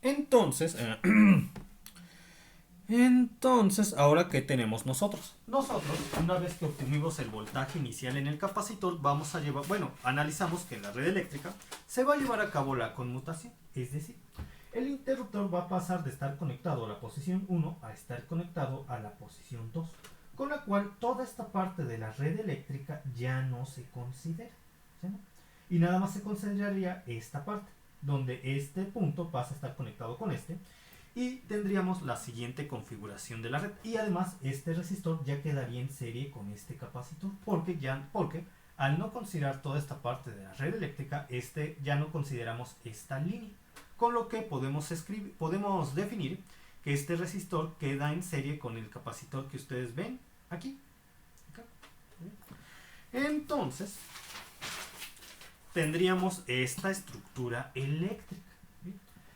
Entonces, entonces, ahora ¿qué tenemos nosotros? Nosotros, una vez que obtuvimos el voltaje inicial en el capacitor, vamos a llevar, bueno, analizamos que en la red eléctrica se va a llevar a cabo la conmutación, es decir, el interruptor va a pasar de estar conectado a la posición 1 a estar conectado a la posición 2, con la cual toda esta parte de la red eléctrica ya no se considera, ¿sí? Y nada más se consideraría esta parte, donde este punto pasa a estar conectado con este, y tendríamos la siguiente configuración de la red. Y además este resistor ya quedaría en serie con este capacitor, porque al no considerar toda esta parte de la red eléctrica, ya no consideramos esta línea, con lo que podemos definir que este resistor queda en serie con el capacitor que ustedes ven aquí. Acá. Entonces tendríamos esta estructura eléctrica.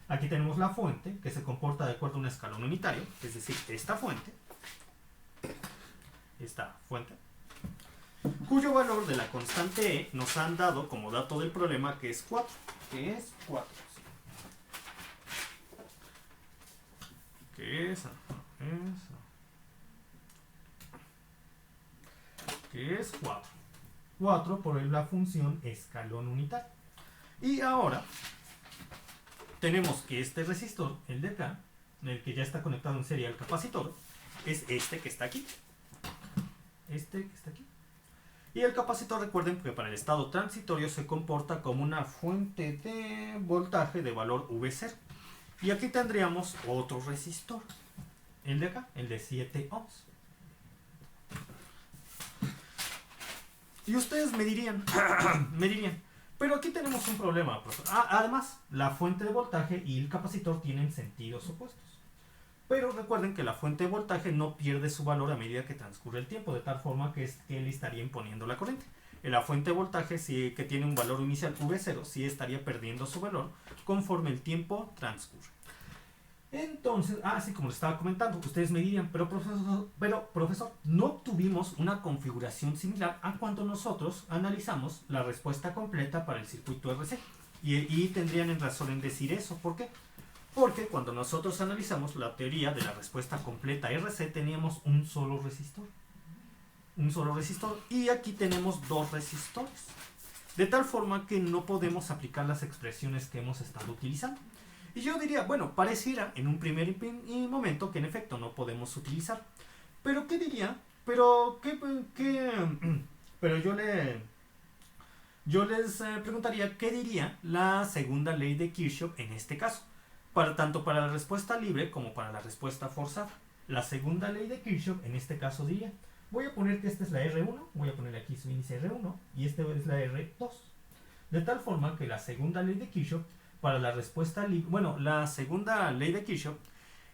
Aquí tenemos la fuente, que se comporta de acuerdo a un escalón unitario, es decir, esta fuente, cuyo valor de la constante E nos han dado como dato del problema, que es 4. ¿Qué es 4? ¿Qué es? ¿Qué es 4? 4 por la función escalón unitario. Y ahora tenemos que este resistor, el de acá, el que ya está conectado en serie al capacitor, es este que está aquí. Este que está aquí. Y el capacitor, recuerden que para el estado transitorio se comporta como una fuente de voltaje de valor V0. Y aquí tendríamos otro resistor, el de acá, el de 7 ohms. Y ustedes me dirían, pero aquí tenemos un problema, profesor. Además, la fuente de voltaje y el capacitor tienen sentidos opuestos. Pero recuerden que la fuente de voltaje no pierde su valor a medida que transcurre el tiempo, de tal forma que él estaría imponiendo la corriente. La fuente de voltaje, que tiene un valor inicial V0, sí estaría perdiendo su valor conforme el tiempo transcurre. Entonces, así como les estaba comentando, ustedes me dirían, pero profesor, no obtuvimos una configuración similar a cuando nosotros analizamos la respuesta completa para el circuito RC. Y tendrían razón en decir eso. ¿Por qué? Porque cuando nosotros analizamos la teoría de la respuesta completa RC, teníamos un solo resistor. Y aquí tenemos dos resistores. De tal forma que no podemos aplicar las expresiones que hemos estado utilizando. Y yo diría, bueno, pareciera en un primer momento que en efecto no podemos utilizar. Pero ¿qué diría? Pero yo les preguntaría qué diría la segunda ley de Kirchhoff en este caso, tanto para la respuesta libre como para la respuesta forzada. La segunda ley de Kirchhoff en este caso diría, voy a poner que esta es la R1, voy a poner aquí su índice R1 y esta es la R2. De tal forma que la segunda ley de Kirchhoff para la respuesta libre, la segunda ley de Kirchhoff,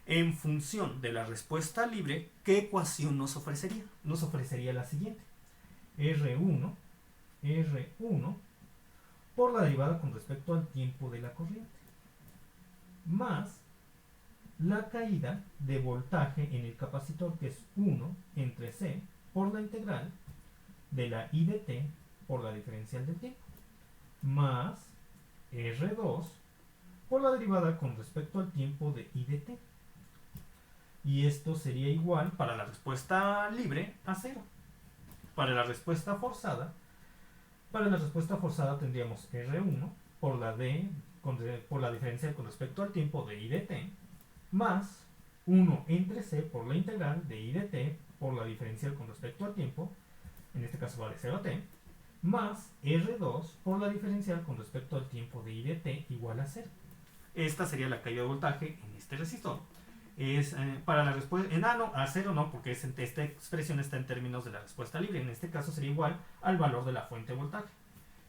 en función de la respuesta libre, ¿qué ecuación nos ofrecería? Nos ofrecería la siguiente: R1 por la derivada con respecto al tiempo de la corriente, más la caída de voltaje en el capacitor, que es 1 entre C por la integral de la I de t por la diferencial del tiempo, más R2 por la derivada con respecto al tiempo de I de t. Y esto sería igual para la respuesta libre a 0. Para la respuesta forzada tendríamos R1 por la diferencial con respecto al tiempo de I de t, más 1 entre C por la integral de I de t por la diferencial con respecto al tiempo, en este caso va de 0 a t, más R2 por la diferencial con respecto al tiempo de I de t igual a 0. Esta sería la caída de voltaje en este resistor. Es para la respuesta, a 0 no, porque esta expresión está en términos de la respuesta libre. En este caso sería igual al valor de la fuente de voltaje.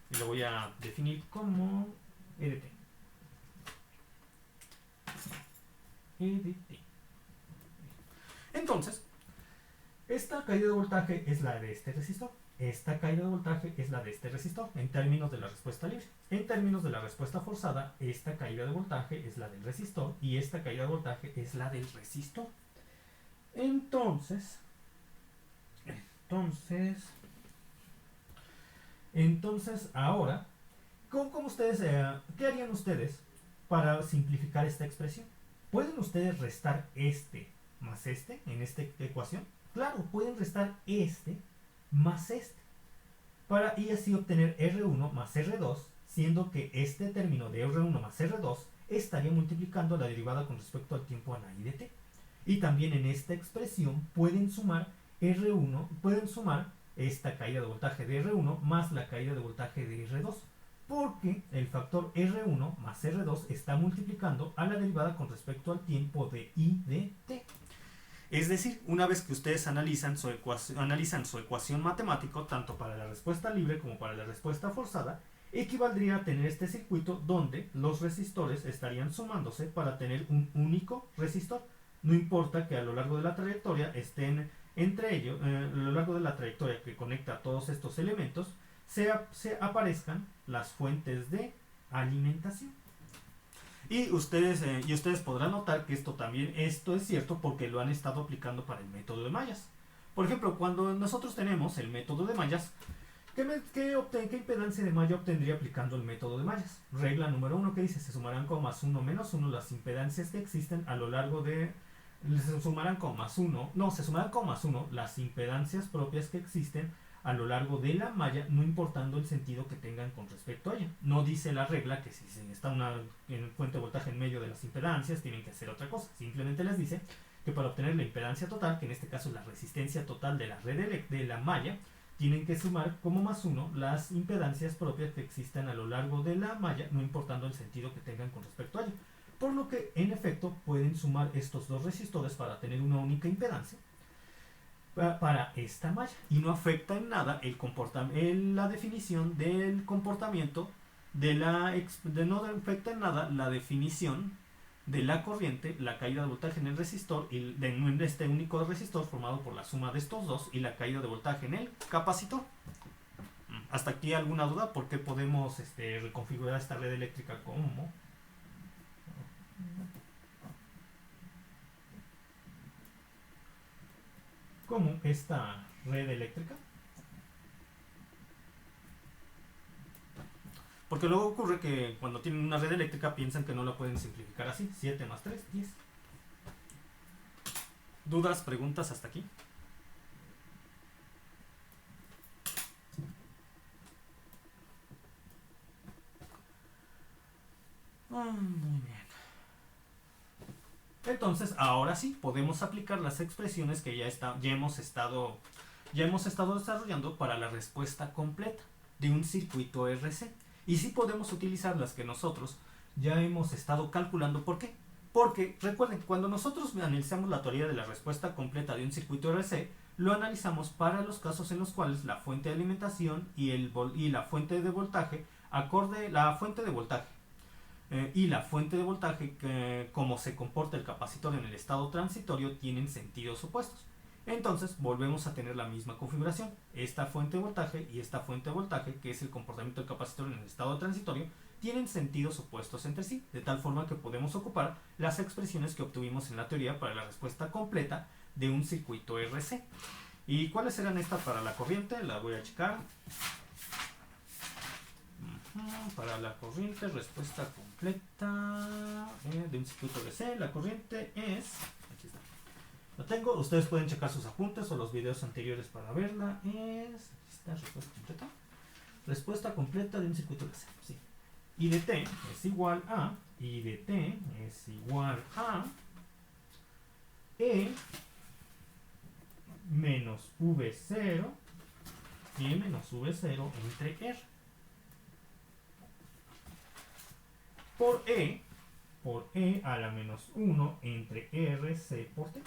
Y lo voy a definir como E de t. E de t. Entonces, esta caída de voltaje es la de este resistor. Esta caída de voltaje es la de este resistor, en términos de la respuesta libre. En términos de la respuesta forzada, esta caída de voltaje es la del resistor y esta caída de voltaje es la del resistor. Entonces ahora, ¿qué harían ustedes para simplificar esta expresión. ¿Pueden ustedes restar este más este en esta ecuación? Claro, pueden restar este más este y así obtener R1 más R2, siendo que este término de R1 más R2 estaría multiplicando la derivada con respecto al tiempo a la I de t. Y también en esta expresión pueden sumar R1, pueden sumar esta caída de voltaje de R1 más la caída de voltaje de R2, porque el factor R1 más R2 está multiplicando a la derivada con respecto al tiempo de I de t. Es decir, una vez que ustedes analizan su ecuación matemática, tanto para la respuesta libre como para la respuesta forzada, equivaldría a tener este circuito donde los resistores estarían sumándose para tener un único resistor. No importa que a lo largo de la trayectoria estén entre ellos, a lo largo de la trayectoria que conecta todos estos elementos, se aparezcan las fuentes de alimentación. Y ustedes podrán notar que esto es cierto porque lo han estado aplicando para el método de mallas. Por ejemplo, cuando nosotros tenemos el método de mallas, ¿qué impedancia de malla obtendría aplicando el método de mallas? Regla número 1 que dice, se sumarán con más 1 menos 1 las impedancias que existen a lo largo de... Se sumarán con más 1 las impedancias propias que existen a lo largo de la malla, no importando el sentido que tengan con respecto a ella. No dice la regla que si está una fuente de voltaje en medio de las impedancias, tienen que hacer otra cosa. Simplemente les dice que para obtener la impedancia total, que en este caso es la resistencia total de la red de la malla, tienen que sumar como más 1 las impedancias propias que existan a lo largo de la malla, no importando el sentido que tengan con respecto a ella. Por lo que, en efecto, pueden sumar estos dos resistores para tener una única impedancia para esta malla, y no afecta en nada la definición del comportamiento no afecta en nada la definición de la corriente, la caída de voltaje en el resistor y en este único resistor formado por la suma de estos dos y la caída de voltaje en el capacitor. ¿Hasta aquí alguna duda? ¿Por qué podemos reconfigurar esta red eléctrica como esta red eléctrica? Porque luego ocurre que cuando tienen una red eléctrica piensan que no la pueden simplificar así. 7 más 3, 10. ¿Dudas, preguntas hasta aquí? Muy bien. Entonces, ahora sí, podemos aplicar las expresiones que ya hemos estado desarrollando para la respuesta completa de un circuito RC. Y sí podemos utilizar las que nosotros ya hemos estado calculando. ¿Por qué? Porque, recuerden, cuando nosotros analizamos la teoría de la respuesta completa de un circuito RC, lo analizamos para los casos en los cuales la fuente de alimentación y la fuente de voltaje, la fuente de voltaje, cómo se comporta el capacitor en el estado transitorio, tienen sentidos opuestos. Entonces volvemos a tener la misma configuración. Esta fuente de voltaje y esta fuente de voltaje, que es el comportamiento del capacitor en el estado transitorio, tienen sentidos opuestos entre sí, de tal forma que podemos ocupar las expresiones que obtuvimos en la teoría para la respuesta completa de un circuito RC. ¿Y cuáles eran estas para la corriente? La voy a checar. Para la corriente, respuesta completa de un circuito RC, la corriente es... Aquí está. La tengo, ustedes pueden checar sus apuntes o los videos anteriores para verla. Aquí está, respuesta completa. Respuesta completa de un circuito RC, sí. I de t es igual a E menos V0 y menos V0 entre R. Por E a la menos 1 entre RC por T.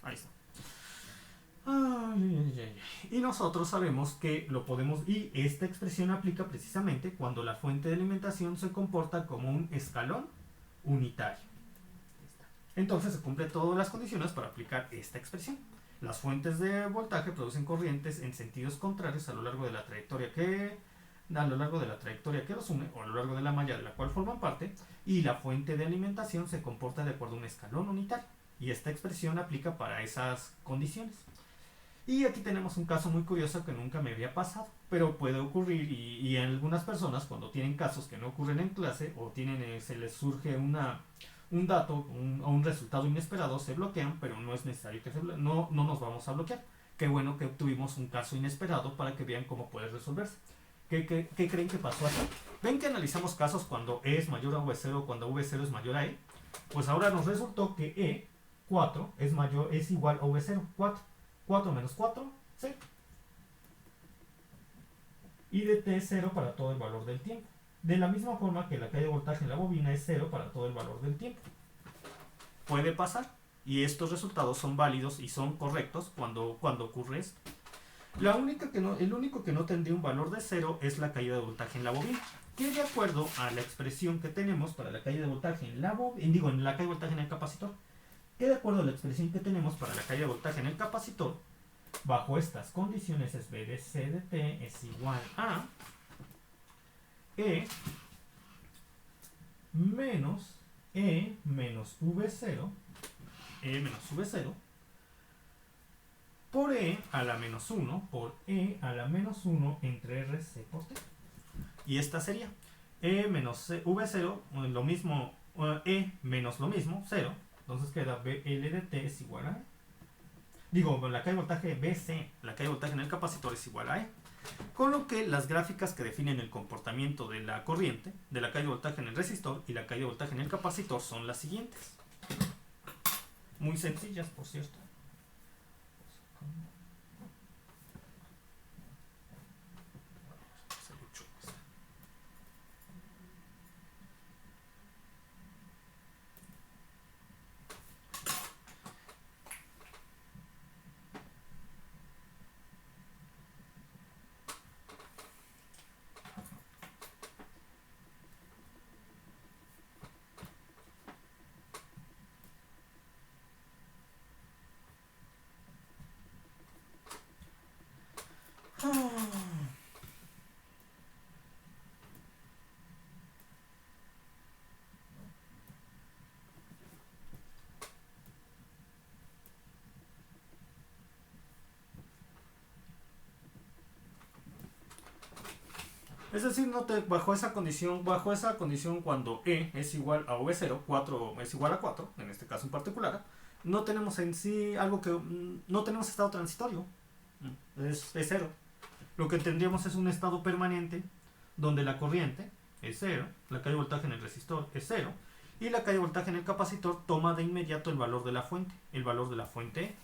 Ahí está. Y nosotros sabemos que lo podemos, y esta expresión aplica precisamente cuando la fuente de alimentación se comporta como un escalón unitario. Entonces se cumplen todas las condiciones para aplicar esta expresión. Las fuentes de voltaje producen corrientes en sentidos contrarios a lo largo de la trayectoria que los une, o a lo largo de la malla de la cual forman parte, y la fuente de alimentación se comporta de acuerdo a un escalón unitario. Y esta expresión aplica para esas condiciones. Y aquí tenemos un caso muy curioso que nunca me había pasado, pero puede ocurrir y en algunas personas cuando tienen casos que no ocurren en clase o tienen, se les surge un dato o un resultado inesperado, se bloquean, pero no es necesario que no nos vamos a bloquear. Qué bueno que obtuvimos un caso inesperado para que vean cómo puede resolverse. ¿Qué creen que pasó aquí? ¿Ven que analizamos casos cuando E es mayor a V0 cuando V0 es mayor a E? Pues ahora nos resultó que E4 es igual a V0, 4. 4 menos 4, 0. Y de T es 0 para todo el valor del tiempo. De la misma forma que la caída de voltaje en la bobina es 0 para todo el valor del tiempo. Puede pasar. Y estos resultados son válidos y son correctos cuando ocurre esto. El único que no tendría un valor de 0 es la caída de voltaje en la bobina. Que de acuerdo a la expresión que tenemos para la caída de voltaje en la bobina, en la caída de voltaje en el capacitor, que de acuerdo a la expresión que tenemos para la caída de voltaje en el capacitor, bajo estas condiciones es B de C de T es igual a E menos E menos V0, por E a la menos 1 por E a la menos 1 entre RC por T. Y esta sería E menos V0, lo mismo, E menos lo mismo, 0. Entonces queda BL de T es igual a E. Digo, la caída de voltaje BC, la caída de voltaje en el capacitor es igual a E. Con lo que las gráficas que definen el comportamiento de la corriente, de la caída de voltaje en el resistor y la caída de voltaje en el capacitor son las siguientes. Muy sencillas, por cierto. Es decir, bajo esa condición cuando E es igual a V0, 4 es igual a 4, en este caso en particular, no tenemos en sí algo que... no tenemos estado transitorio, es 0. Lo que tendríamos es un estado permanente donde la corriente es 0, la caída de voltaje en el resistor es 0 y la caída de voltaje en el capacitor toma de inmediato el valor de la fuente E.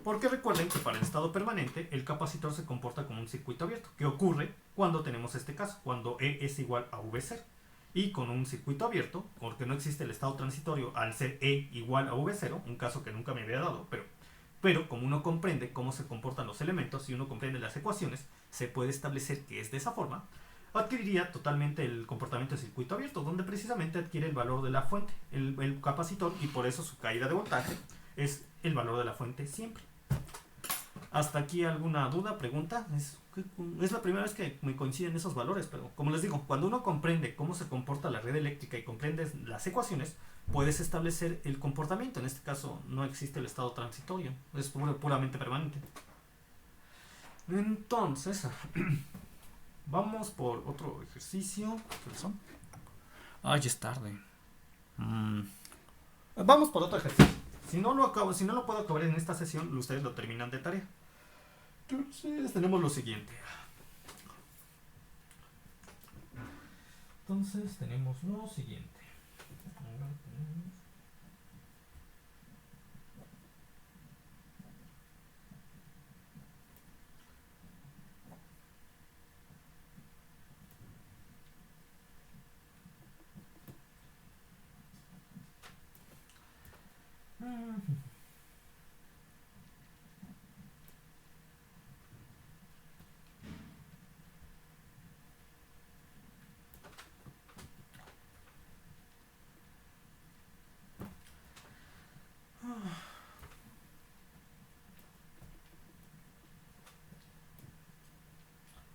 Porque recuerden que para el estado permanente el capacitor se comporta como un circuito abierto, que ocurre cuando tenemos este caso, cuando E es igual a V0. Y con un circuito abierto, porque no existe el estado transitorio al ser E igual a V0, un caso que nunca me había dado, pero como uno comprende cómo se comportan los elementos y uno comprende las ecuaciones, se puede establecer que es de esa forma, adquiriría totalmente el comportamiento de circuito abierto, donde precisamente adquiere el valor de la fuente, el capacitor, y por eso su caída de voltaje es el valor de la fuente siempre. ¿Hasta aquí alguna duda, pregunta? Es la primera vez que me coinciden esos valores, pero como les digo, cuando uno comprende cómo se comporta la red eléctrica y comprendes las ecuaciones, puedes establecer el comportamiento. En este caso no existe el estado transitorio, es puramente permanente. Entonces, vamos por otro ejercicio. ¿Qué son? Ay, es tarde. Vamos por otro ejercicio. Si no lo puedo acabar en esta sesión, ustedes lo terminan de tarea. Entonces tenemos lo siguiente.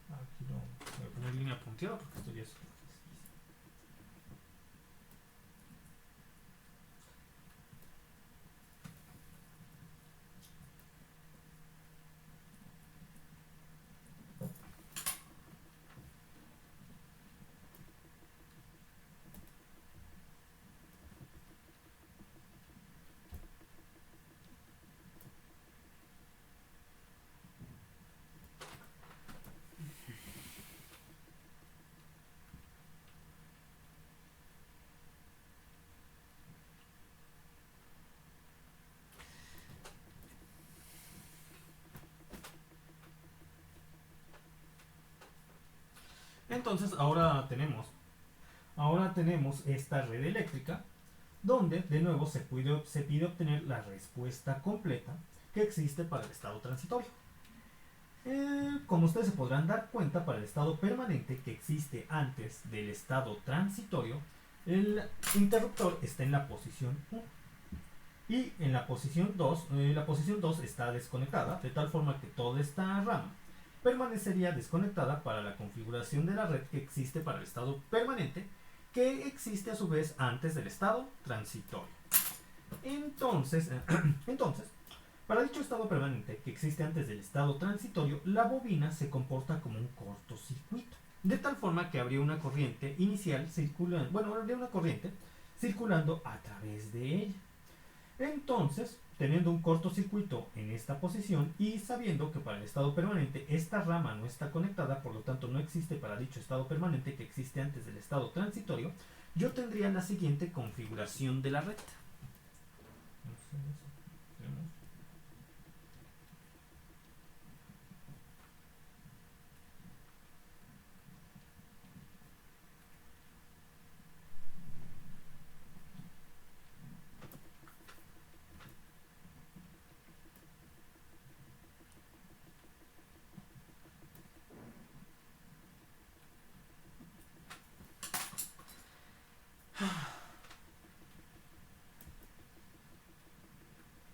Aquí voy a poner línea punteada porque esto ya es... Entonces ahora tenemos esta red eléctrica donde de nuevo se pide obtener la respuesta completa que existe para el estado transitorio. Como ustedes se podrán dar cuenta, para el estado permanente que existe antes del estado transitorio, el interruptor está en la posición 1. Y en la posición 2, está desconectada, de tal forma que toda esta rama permanecería desconectada para la configuración de la red que existe para el estado permanente, que existe a su vez antes del estado transitorio. Entonces, para dicho estado permanente que existe antes del estado transitorio, la bobina se comporta como un cortocircuito, de tal forma que habría una corriente inicial circulando a través de ella. Entonces, teniendo un cortocircuito en esta posición y sabiendo que para el estado permanente esta rama no está conectada, por lo tanto no existe para dicho estado permanente que existe antes del estado transitorio, yo tendría la siguiente configuración de la red.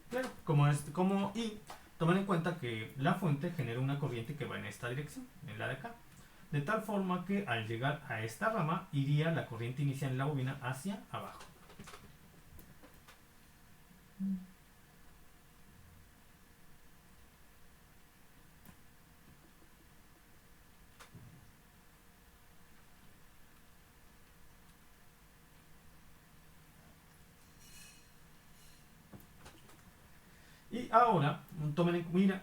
Claro, y tomar en cuenta que la fuente genera una corriente que va en esta dirección, en la de acá. De tal forma que al llegar a esta rama iría la corriente inicial en la bobina hacia abajo.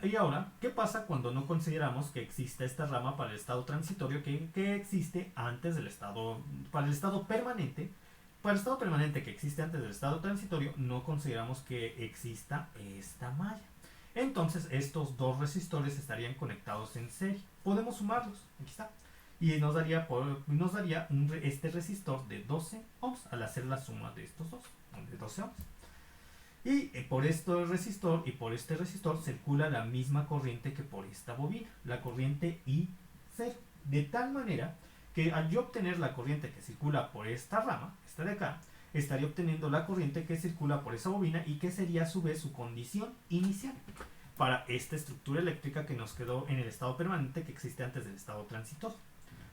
Y ahora, ¿qué pasa cuando no consideramos que exista esta rama para el estado transitorio que existe antes del estado, para el estado permanente? Para el estado permanente que existe antes del estado transitorio, no consideramos que exista esta malla. Entonces, estos dos resistores estarían conectados en serie. Podemos sumarlos, aquí está. Y nos daría este resistor de 12 ohms al hacer la suma de estos dos, de 12 ohms. Y por este resistor circula la misma corriente que por esta bobina, la corriente I0. De tal manera que al yo obtener la corriente que circula por esta rama, esta de acá, estaría obteniendo la corriente que circula por esa bobina y que sería a su vez su condición inicial para esta estructura eléctrica que nos quedó en el estado permanente que existe antes del estado transitorio,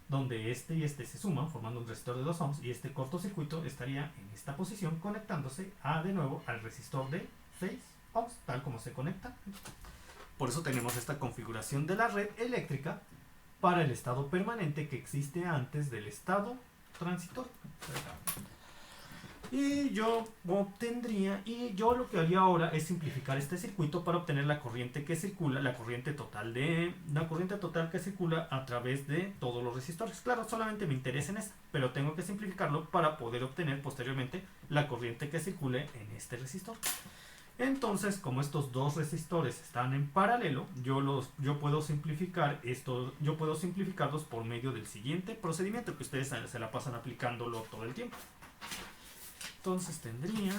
donde este y este se suman formando un resistor de 2 ohms y este cortocircuito estaría en esta posición conectándose de nuevo al resistor de 6 ohms, tal como se conecta. Por eso tenemos esta configuración de la red eléctrica para el estado permanente que existe antes del estado transitorio. Y yo lo que haría ahora es simplificar este circuito para obtener la corriente que circula, la corriente total que circula a través de todos los resistores. Claro, solamente me interesa en esta, pero tengo que simplificarlo para poder obtener posteriormente la corriente que circule en este resistor. Entonces, como estos dos resistores están en paralelo, yo puedo simplificarlos por medio del siguiente procedimiento que ustedes se la pasan aplicándolo todo el tiempo. Entonces tendría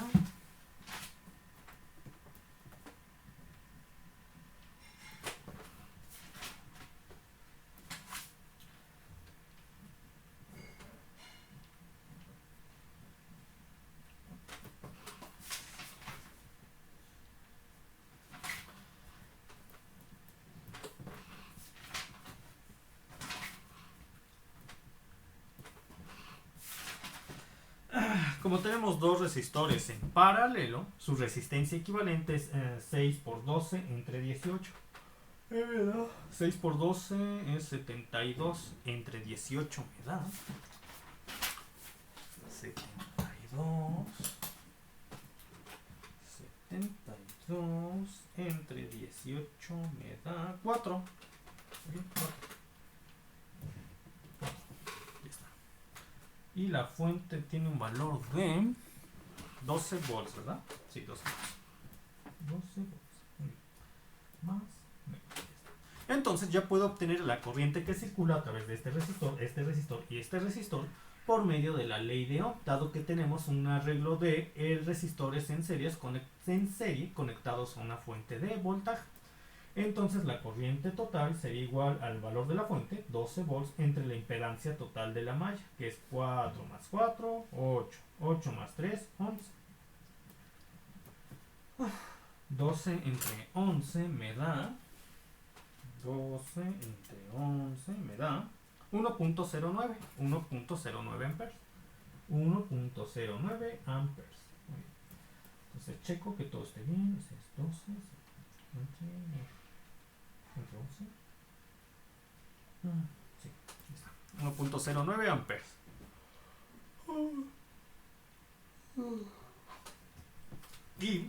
como tenemos dos resistores en paralelo, su resistencia equivalente es 6 por 12 entre 18. 6 por 12 es 72 entre 18 me da 72 entre 18 me da 4. Y la fuente tiene un valor de 12 volts, ¿verdad? Sí, 12 volts. 12 volts. Más. Entonces ya puedo obtener la corriente que circula a través de este resistor y este resistor por medio de la ley de Ohm, dado que tenemos un arreglo de resistores en serie conectados a una fuente de voltaje. Entonces la corriente total sería igual al valor de la fuente, 12 volts, entre la impedancia total de la malla, que es 4 más 4, 8. 8 más 3, 11. 12 entre 11 me da 12 entre 11 me da 1.09 amperes. 1.09 amperes. Entonces checo que todo esté bien. Ese es 12 entre 11. Sí, está. 1.09 amperes. Y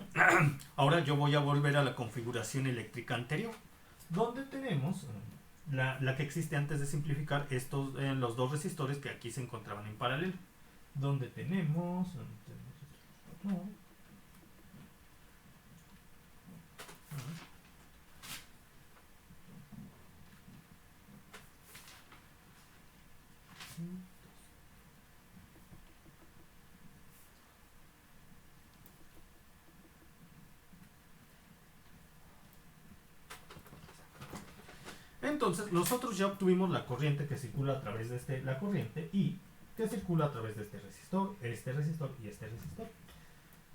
ahora yo voy a volver a la configuración eléctrica anterior, donde tenemos la que existe antes de simplificar los dos resistores que aquí se encontraban en paralelo, donde tenemos entonces nosotros ya obtuvimos la corriente que circula a través de la corriente y que circula a través de este resistor y este resistor.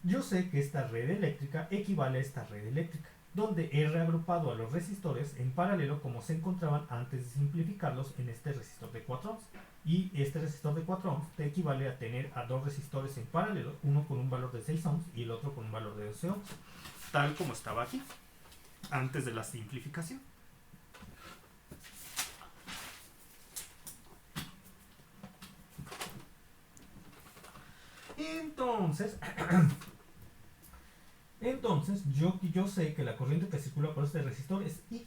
Yo sé que esta red eléctrica equivale a esta red eléctrica, donde he reagrupado a los resistores en paralelo como se encontraban antes de simplificarlos en este resistor de 4 ohms. Y este resistor de 4 ohms te equivale a tener a dos resistores en paralelo, uno con un valor de 6 ohms y el otro con un valor de 12 ohms, tal como estaba aquí, antes de la simplificación. Entonces yo sé que la corriente que circula por este resistor es I.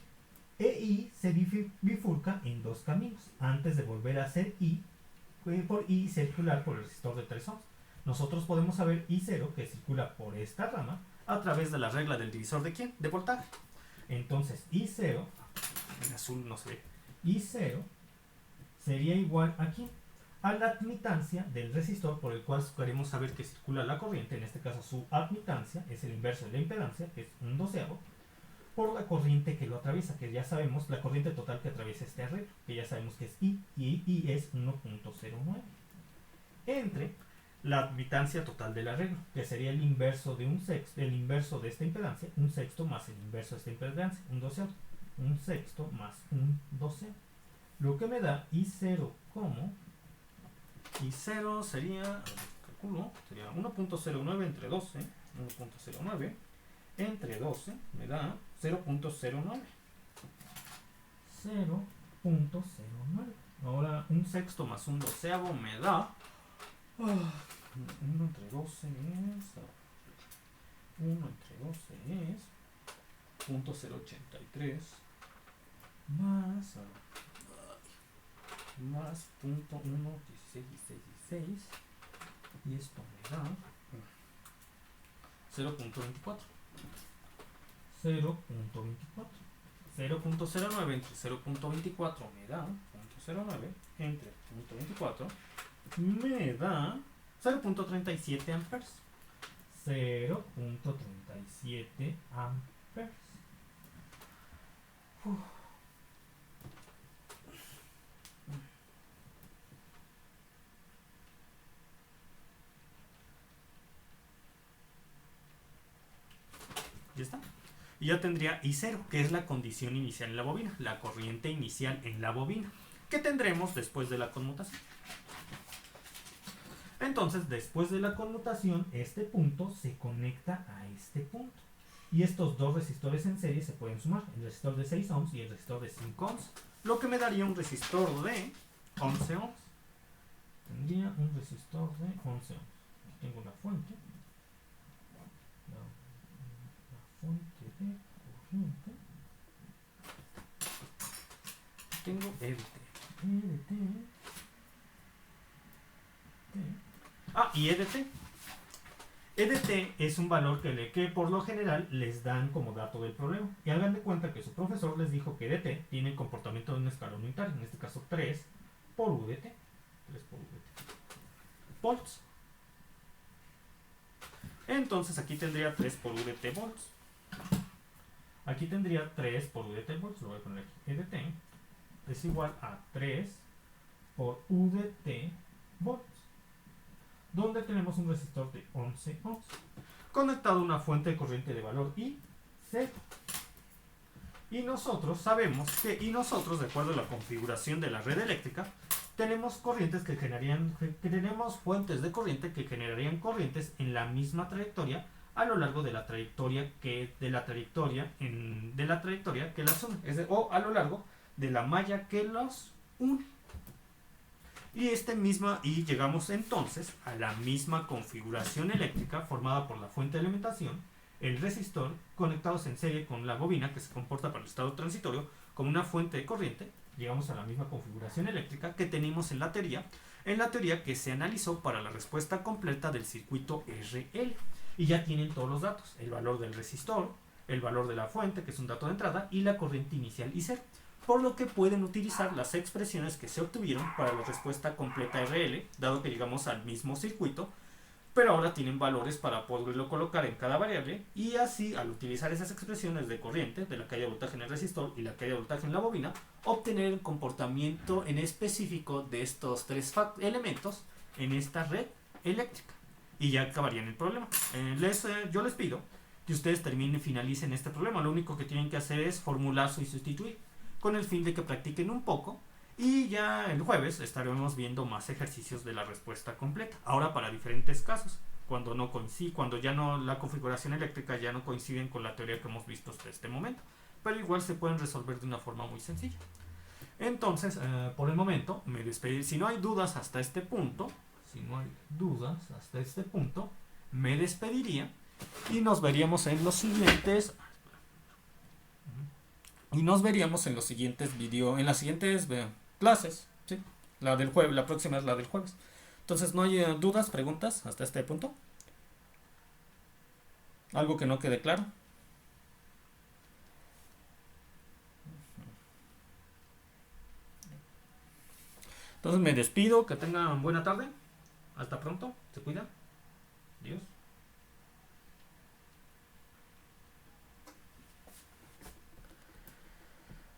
E I se bifurca en dos caminos, antes de volver a ser I, por I circular por el resistor de 3 ohms. Nosotros podemos saber I0, que circula por esta rama, a través de la regla del divisor de ¿quién? De voltaje. Entonces I0, en azul no se ve, I0 sería igual aquí a la admitancia del resistor por el cual queremos saber que circula la corriente, en este caso su admitancia es el inverso de la impedancia, que es un doceavo, por la corriente que lo atraviesa, que ya sabemos, la corriente total que atraviesa este arreglo, que ya sabemos que es I, y I es 1.09, entre la admitancia total del arreglo, que sería el inverso de un sexto, el inverso de esta impedancia, un sexto más el inverso de esta impedancia, un doceavo, un sexto más un doceavo, lo que me da I0 como I0 sería, calculo, sería 1.09 entre 12, 1.09 entre 12 me da 0.09. 0.09. Ahora un sexto más un doceavo me da 1 entre 12 es 1 entre 12 es 0.083 más punto 1, 16, 16, 16 y esto me da 0.24. 0.24. 0.09 entre 0.24 me da 0.09 entre 0.24 me da 0.37 amperes. 0.37 amperes. Ya está. Y ya tendría I0, que es la condición inicial en la bobina, la corriente inicial en la bobina, que tendremos después de la conmutación. Entonces, después de la conmutación, este punto se conecta a este punto. Y estos dos resistores en serie se pueden sumar, el resistor de 6 ohms y el resistor de 5 ohms, lo que me daría un resistor de 11 ohms. Tendría un resistor de 11 ohms. Aquí tengo la fuente. Fuente de corriente. Tengo EDT. Y EDT. EDT es un valor que por lo general les dan como dato del problema. Y hagan de cuenta que su profesor les dijo que EDT tiene el comportamiento de un escalón unitario, en este caso 3 por UDT. 3 por UDT. Volts. Entonces aquí tendría 3 por UDT volts. Aquí tendría 3 por UDT volts. Lo voy a poner aquí. EDT es igual a 3 por UDT volts, donde tenemos un resistor de 11 ohms conectado a una fuente de corriente de valor I, 0. Y nosotros sabemos que, de acuerdo a la configuración de la red eléctrica, tenemos corrientes que tenemos fuentes de corriente que generarían corrientes en la misma trayectoria a lo largo de la trayectoria que las une, o a lo largo de la malla que los une. Y llegamos entonces a la misma configuración eléctrica formada por la fuente de alimentación, el resistor, conectados en serie con la bobina que se comporta para el estado transitorio como una fuente de corriente. Llegamos a la misma configuración eléctrica que tenemos en la teoría que se analizó para la respuesta completa del circuito RL. Y ya tienen todos los datos, el valor del resistor, el valor de la fuente, que es un dato de entrada, y la corriente inicial I0. Por lo que pueden utilizar las expresiones que se obtuvieron para la respuesta completa RL, dado que llegamos al mismo circuito, pero ahora tienen valores para poderlo colocar en cada variable, y así al utilizar esas expresiones de corriente, de la caída de voltaje en el resistor y la caída de voltaje en la bobina, obtener el comportamiento en específico de estos tres elementos en esta red eléctrica. Y ya acabarían el problema. Yo les pido que ustedes finalicen este problema. Lo único que tienen que hacer es formular y sustituir, con el fin de que practiquen un poco, y ya el jueves estaremos viendo más ejercicios de la respuesta completa. Ahora para diferentes casos, cuando ya no la configuración eléctrica ya no coinciden con la teoría que hemos visto hasta este momento, pero igual se pueden resolver de una forma muy sencilla. Entonces, por el momento, me despediré. Si no hay dudas hasta este punto, me despediría y nos veríamos en los siguientes. Y nos veríamos en los siguientes en las siguientes clases, ¿sí? La del jueves, la próxima es la del jueves. Entonces, ¿no hay dudas, preguntas hasta este punto? ¿Algo que no quede claro? Entonces me despido, que tengan buena tarde. Hasta pronto, se cuidan.